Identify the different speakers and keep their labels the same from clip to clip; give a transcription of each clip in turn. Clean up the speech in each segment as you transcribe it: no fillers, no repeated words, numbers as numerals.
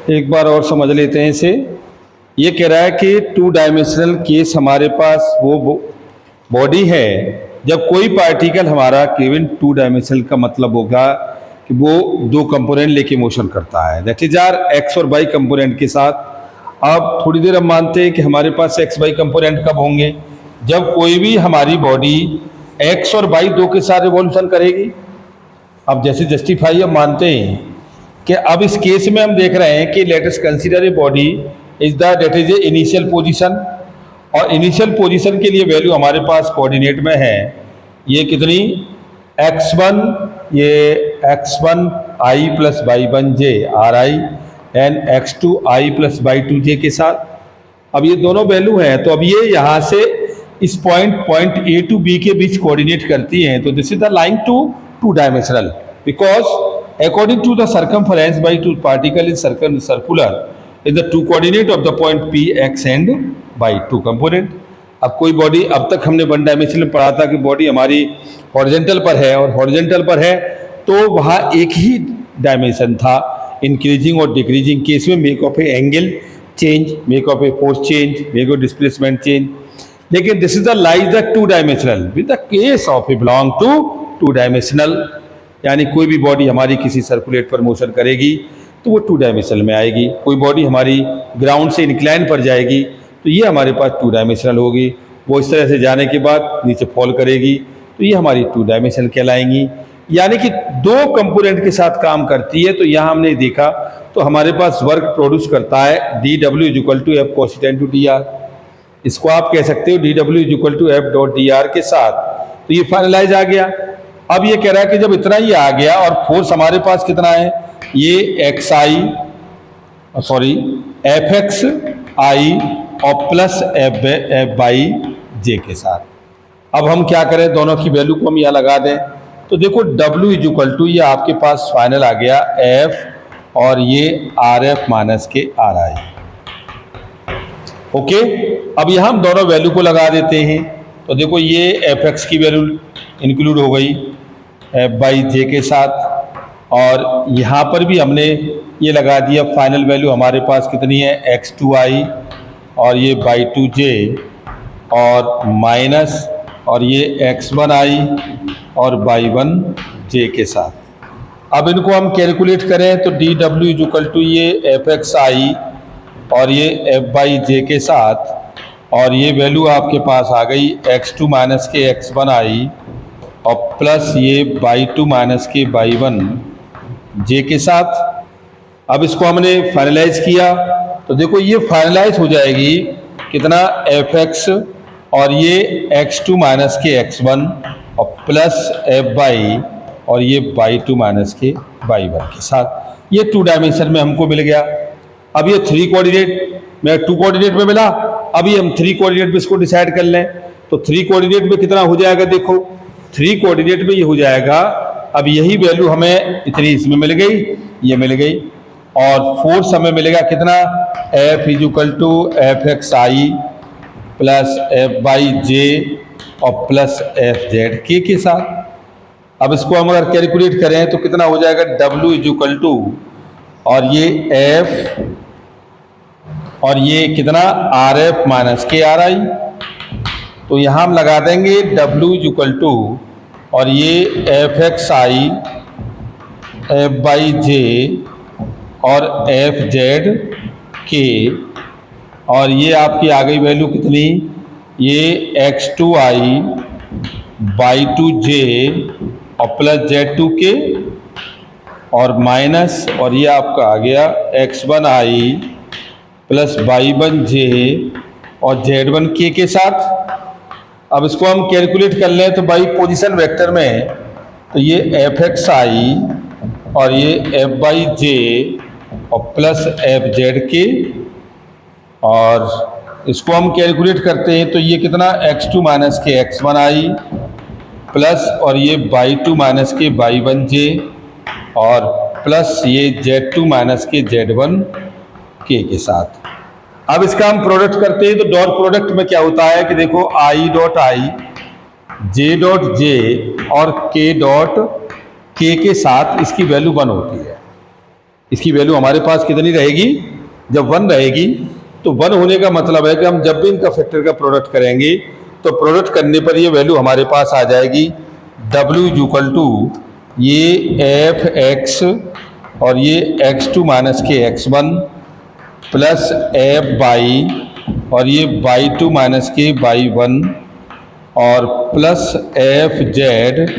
Speaker 1: एक बार और समझ लेते हैं इसे। ये कह रहा है कि टू डायमेंशनल केस हमारे पास वो बॉडी है जब कोई पार्टिकल हमारा केवल टू डायमेंशनल का मतलब होगा कि वो दो कंपोनेंट लेके मोशन करता है, दैट इज आर एक्स और वाई कंपोनेंट के साथ। अब थोड़ी देर हम मानते हैं कि हमारे पास एक्स वाई कंपोनेंट कब होंगे, जब कोई भी हमारी बॉडी एक्स और वाई दो के साथ रिवॉल्यूशन करेगी। अब जैसे जस्टिफाई हम मानते हैं कि अब इस केस में हम देख रहे हैं कि let us consider a body is the that is a initial position, और इनिशियल पोजीशन के लिए वैल्यू हमारे पास कोऑर्डिनेट में है ये कितनी x1, ये x1 i plus y1 j are I and x2 i plus y2 j के साथ। अब ये दोनों वैल्यू हैं, तो अब ये यहाँ से इस पॉइंट A टू B के बीच कोऑर्डिनेट करती हैं, तो this is the line to two dimensional because according to the circumference by two particle in circular is the two coordinate of the point P x and by two component. अब कोई body, अब तक हमने one dimension में पढ़ा था कि body हमारी हॉरिजॉन्टल पर है, और हॉरिजॉन्टल पर है तो वहाँ एक ही डायमेंशन था, इंक्रीजिंग और डिक्रीजिंग केस में make of a angle change, make of a force change, make of displacement change. लेकिन this is the lies the two dimensional with the case of a belong to two dimensional, यानी कोई भी body हमारी किसी circulate पर motion करेगी तो वो टू डायमेंशनल में आएगी। कोई बॉडी हमारी ग्राउंड से इंक्लाइन पर जाएगी तो ये हमारे पास टू डायमेंशनल होगी। वो इस तरह से जाने के बाद नीचे फॉल करेगी तो ये हमारी टू डायमेंशनल कहलाएंगी, यानी कि दो कंपोनेंट के साथ काम करती है। तो यहाँ हमने देखा तो हमारे पास वर्क प्रोड्यूस करता है D W is equal to F cos two D R. इसको आप कह सकते हो D W is equal to F dot D R के साथ। तो ये फाइनलाइज आ गया। अब ये कह रहा है कि जब इतना ही आ गया और फोर्स हमारे पास कितना है, ये x i sorry f x आई और प्लस एफ बाई जे के साथ। अब हम क्या करें, दोनों की वैल्यू को हम यहाँ लगा दें। तो देखो W इज इक्वल टू, ये आपके पास फाइनल आ गया F और ये आर एफ माइनस के आर आई। ओके, अब यहाँ हम दोनों वैल्यू को लगा देते हैं। तो देखो ये एफ एक्स की वैल्यू इंक्लूड हो गई एफ बाई जे के साथ, और यहाँ पर भी हमने ये लगा दिया। फाइनल वैल्यू हमारे पास कितनी है, एक्स टू आई और ये बाई टू जे और माइनस और ये एक्स वन आई और बाई वन जे के साथ। अब इनको हम कैलकुलेट करें तो D W is equal to ये एफ एक्स आई और ये एफ बाई जे के साथ, और ये वैल्यू आपके पास आ गई एक्स टू माइनस के एक्स वन आई और प्लस ये बाई टू माइनस के बाई वन जे के साथ। अब इसको हमने फाइनलाइज किया तो देखो ये फाइनलाइज हो जाएगी कितना, एफ एक्स और ये एक्स टू माइनस के एक्स वन और प्लस एफ बाई और ये बाई टू माइनस के बाई वन के साथ। ये टू डायमेंशन में हमको मिल गया। अब ये थ्री कोऑर्डिनेट में टू कोऑर्डिनेट में मिला, अभी हम थ्री कोऑर्डिनेट में इसको डिसाइड कर लें। तो थ्री कोऑर्डिनेट में कितना हो जाएगा, देखो थ्री कोऑर्डिनेट में ये हो जाएगा। अब यही वैल्यू हमें इतनी इसमें मिल गई, ये मिल गई, और फोर्स हमें मिलेगा कितना, f is equal to f x i plus f y j और प्लस एफ जेड के साथ। अब इसको हम अगर कैलकुलेट करें तो कितना हो जाएगा, डब्ल्यू इज इक्वल टू और ये एफ और ये कितना आर एफ माइनस के आर आई। तो यहाँ हम लगा देंगे डब्ल्यू इज इक्वल टू और ये F x i f y j और एफ जेड के, और ये आपकी आ गई वैल्यू कितनी, ये x two i y two j और प्लस जेड टू के और माइनस, और ये आपका आ गया x one i plus y one j और जेड वन के साथ। अब इसको हम कैलकुलेट कर लें तो बाई पोजीशन वेक्टर में तो ये एफ एक्स आई और ये एफ बाई जे और प्लस एफ जेड के, और इसको हम कैलकुलेट करते हैं तो ये कितना, एक्स टू माइनस के एक्स वन आई प्लस और ये बाई टू माइनस के बाई वन जे और प्लस ये जेड टू माइनस के जेड वन के साथ। अब इसका हम प्रोडक्ट करते हैं तो डॉट प्रोडक्ट में क्या होता है कि देखो I dot I, J dot J और के डॉट के साथ इसकी वैल्यू 1 होती है। इसकी वैल्यू हमारे पास कितनी रहेगी, जब 1 रहेगी। तो 1 होने का मतलब है कि हम जब भी इनका फैक्टर का प्रोडक्ट करेंगे तो प्रोडक्ट करने पर ये वैल्यू हमारे पास आ जाएगी W इक्वल टू ये f(x) और ये x2 माइनस के x1 प्लस f(y) और ये y2 माइनस के y1 और प्लस f(z)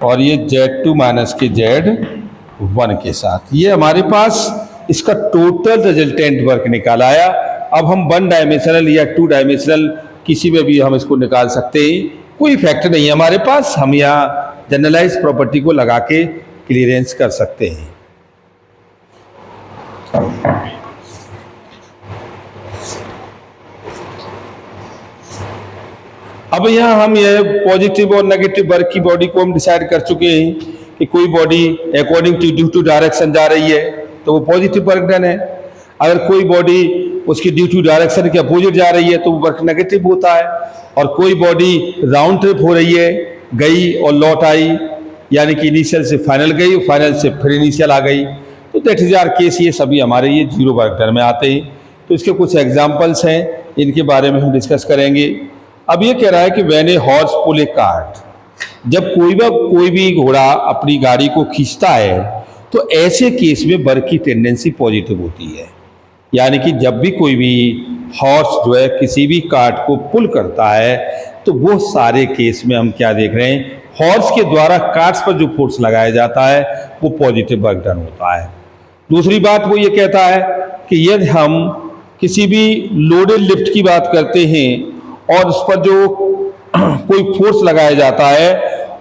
Speaker 1: और ये z2 माइनस के z1 के साथ। ये हमारे पास इसका टोटल रिजल्टेंट वर्क निकाल आया। अब हम 1 डायमेंशनल या 2 डायमेंशनल किसी में भी हम इसको निकाल सकते हैं, कोई फैक्टर नहीं है हमारे पास। हम यहाँ जनरलाइज प्रॉपर्टी को लगा के क्लियरेंस कर सकते हैं। अब यहाँ हम ये पॉजिटिव और नेगेटिव वर्क की बॉडी को हम डिसाइड कर चुके हैं कि कोई body according to due to direction जा रही है तो वो पॉजिटिव वर्क डन है। अगर कोई बॉडी उसकी ड्यू टू डायरेक्शन के अपोजिट जा रही है तो वर्क नेगेटिव होता है। और कोई बॉडी राउंड ट्रिप हो रही है, गई और लौट आई, यानी कि इनिशियल से फाइनल गई, फाइनल से फिर इनिशियल आ गई, तो दैट इज आवर केस। ये सभी हमारे ये जीरो वर्क डन में आते हैं। तो इसके कुछ एग्जाम्पल्स हैं, इनके बारे में हम डिस्कस करेंगे। अब ये कह रहा है कि when a horse pull a cart, जब कोई भी घोड़ा अपनी गाड़ी को खींचता है तो ऐसे केस में वर्क की टेंडेंसी पॉजिटिव होती है। यानी कि जब भी कोई भी हॉर्स जो है किसी भी कार्ट को पुल करता है तो वो सारे केस में हम क्या देख रहे हैं, हॉर्स के द्वारा कार्ट्स पर जो फोर्स लगाया जाता है वो पॉजिटिव वर्क डन होता है। दूसरी बात वो ये कहता है कि यदि हम किसी भी लोडेड लिफ्ट की बात करते हैं और उस पर जो कोई फोर्स लगाया जाता है,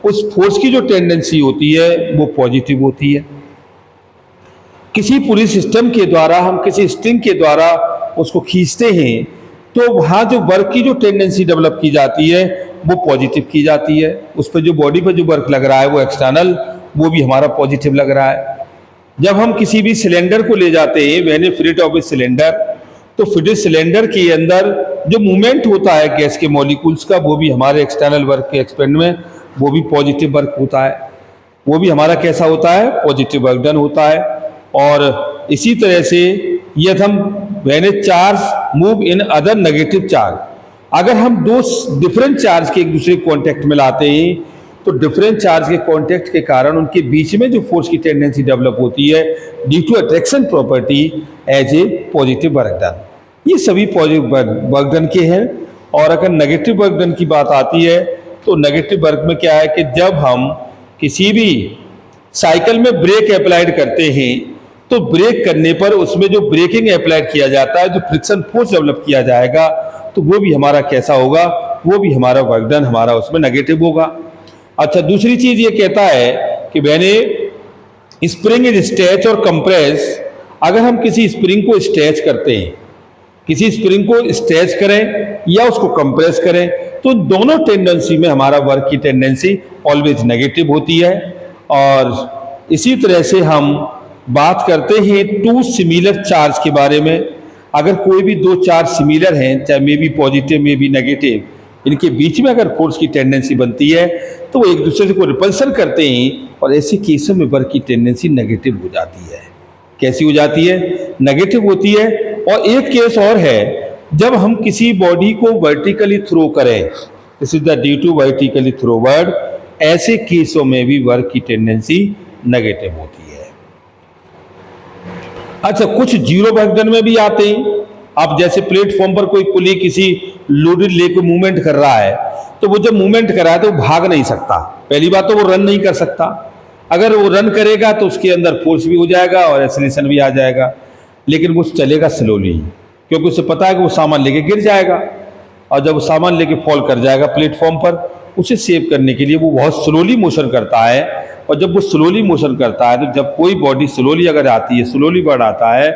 Speaker 1: उस फोर्स की जो टेंडेंसी होती है वो पॉजिटिव होती है। किसी पुलिस सिस्टम के द्वारा हम किसी स्ट्रिंग के द्वारा उसको खींचते हैं तो वहाँ जो वर्क की जो टेंडेंसी डेवलप की जाती है वो पॉजिटिव की जाती है। उस पर जो बॉडी पर जो वर्क लग रहा है वो एक्सटर्नल, वो भी हमारा पॉजिटिव लग रहा है। जब हम किसी भी सिलेंडर को ले जाते हैं when A fitted of a cylinder, तो फिटेड सिलेंडर के अंदर जो मूवमेंट होता है गैस के मॉलिक्यूल्स का, वो भी हमारे एक्सटर्नल वर्क के एक्सपेंड में वो भी पॉजिटिव वर्क होता है। वो भी हमारा कैसा होता है, पॉजिटिव वर्क डन होता है। और इसी तरह से यदि हम when A charge move in other negative charge, अगर हम दो डिफरेंट चार्ज के एक दूसरे कॉन्टेक्ट में लाते हैं तो डिफरेंट चार्ज के कॉन्टेक्ट के कारण उनके बीच में जो फोर्स की टेंडेंसी डेवलप होती है due to attraction property as a positive work done. ये सभी पॉजिटिव वर्क डन के हैं। और अगर नेगेटिव वर्क डन की बात आती है तो नेगेटिव वर्क में क्या है कि जब हम किसी भी साइकिल में ब्रेक अप्लाइड करते हैं तो ब्रेक करने पर उसमें जो ब्रेकिंग अप्लाइड किया जाता है, जो फ्रिक्शन फोर्स डेवलप किया जाएगा, तो वो भी हमारा कैसा होगा, वो भी हमारा वर्क डन हमारा उसमें नेगेटिव होगा। अच्छा, दूसरी चीज ये कहता है कि when A spring is stretch और कंप्रेस, अगर हम किसी स्प्रिंग को स्ट्रेच करते हैं, किसी स्प्रिंग को स्ट्रेच करें या उसको कंप्रेस करें, तो दोनों टेंडेंसी में हमारा वर्क की टेंडेंसी ऑलवेज नेगेटिव होती है। और इसी तरह से हम बात करते हैं टू सिमिलर चार्ज के बारे में। अगर कोई भी दो चार्ज सिमिलर हैं, चाहे may be positive may be negative, इनके बीच में अगर फोर्स की टेंडेंसी बनती है तो वो एक दूसरे को रिपल्सन करते हैं और ऐसे केसों में वर्क की टेंडेंसी नेगेटिव हो जाती है। कैसी हो जाती है, नेगेटिव होती है। और एक केस और है, जब हम किसी बॉडी को वर्टिकली थ्रो करें, this is the due to vertically throwward, ऐसे केसों में भी वर्क की टेंडेंसी नेगेटिव होती है। अच्छा, कुछ जीरो वर्क डन में भी आते हैं। अब जैसे प्लेटफॉर्म पर कोई कुली किसी लोडेड लेकर मूवमेंट कर रहा है, तो वो जब मूवमेंट कर रहा है तो वो भाग नहीं सकता। पहली बात तो वो रन नहीं कर सकता। अगर वो रन करेगा तो उसके अंदर फोर्स भी हो जाएगा और एक्सेलरेशन भी आ जाएगा, लेकिन वो चलेगा स्लोली, क्योंकि उसे पता है कि वो सामान लेके गिर जाएगा। और जब वो सामान लेके फॉल कर जाएगा प्लेटफॉर्म पर, उसे सेव करने के लिए वो बहुत स्लोली मोशन करता है। और जब वो स्लोली मोशन करता है तो जब कोई बॉडी स्लोली अगर आती है, स्लोली बढ़ आता है,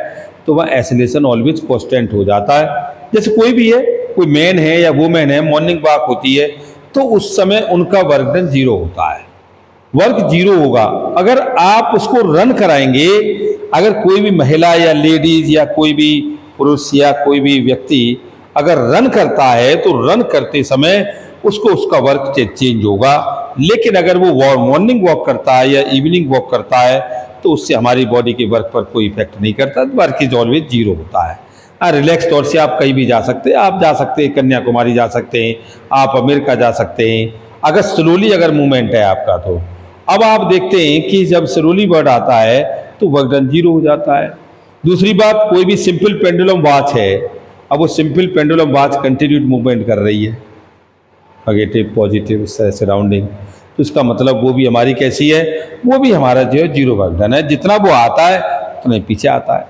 Speaker 1: तो वह एक्सेलरेशन ऑलवेज कांस्टेंट हो जाता है। जैसे कोई भी है, कोई मैन है या वुमेन है, मॉर्निंग वॉक होती है, तो उस समय उनका वर्क डन जीरो होता है, वर्क जीरो होगा। अगर आप उसको रन कराएंगे, अगर कोई भी महिला या लेडीज या कोई भी पुरुष या कोई भी व्यक्ति अगर रन करता है तो रन करते समय उसको उसका वर्क चेंज होगा। लेकिन अगर वो मॉर्निंग वॉक करता है या इवनिंग वॉक करता है तो उससे हमारी बॉडी के वर्क पर कोई इफेक्ट नहीं करता, वर्क इज ऑलवेज जीरो होता है। रिलैक्स तौर से आप कहीं भी जा सकते हैं, आप जा सकते हैं कन्याकुमारी जा सकते हैं, आप अमेरिका जा सकते हैं, अगर स्लोली अगर मूवमेंट है आपका तो। अब आप देखते हैं कि जब स्लोली वर्ड आता है तो वर्क डन जीरो हो जाता है। दूसरी बात, कोई भी सिंपल पेंडुलम वॉच है, अब वो simple pendulum watch continued movement कर रही है, नेगेटिव पॉजिटिव सराउंडिंग, तो इसका मतलब वो भी हमारी कैसी है, वो भी हमारा जो है जीरो वर्क डन है, जितना वो आता है उतना ही पीछे आता है।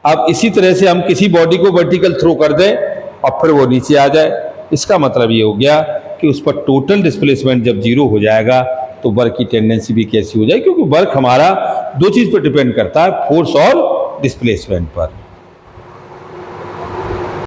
Speaker 1: अब इसी तरह से हम किसी बॉडी को वर्टिकल थ्रो कर दें और फिर वो नीचे आ जाए, इसका मतलब ये हो गया कि उस पर टोटल डिस्प्लेसमेंट जब जीरो हो जाएगा तो वर्क की टेंडेंसी भी कैसी हो जाए, क्योंकि वर्क हमारा दो चीज़ पर डिपेंड करता है, फोर्स और डिस्प्लेसमेंट पर।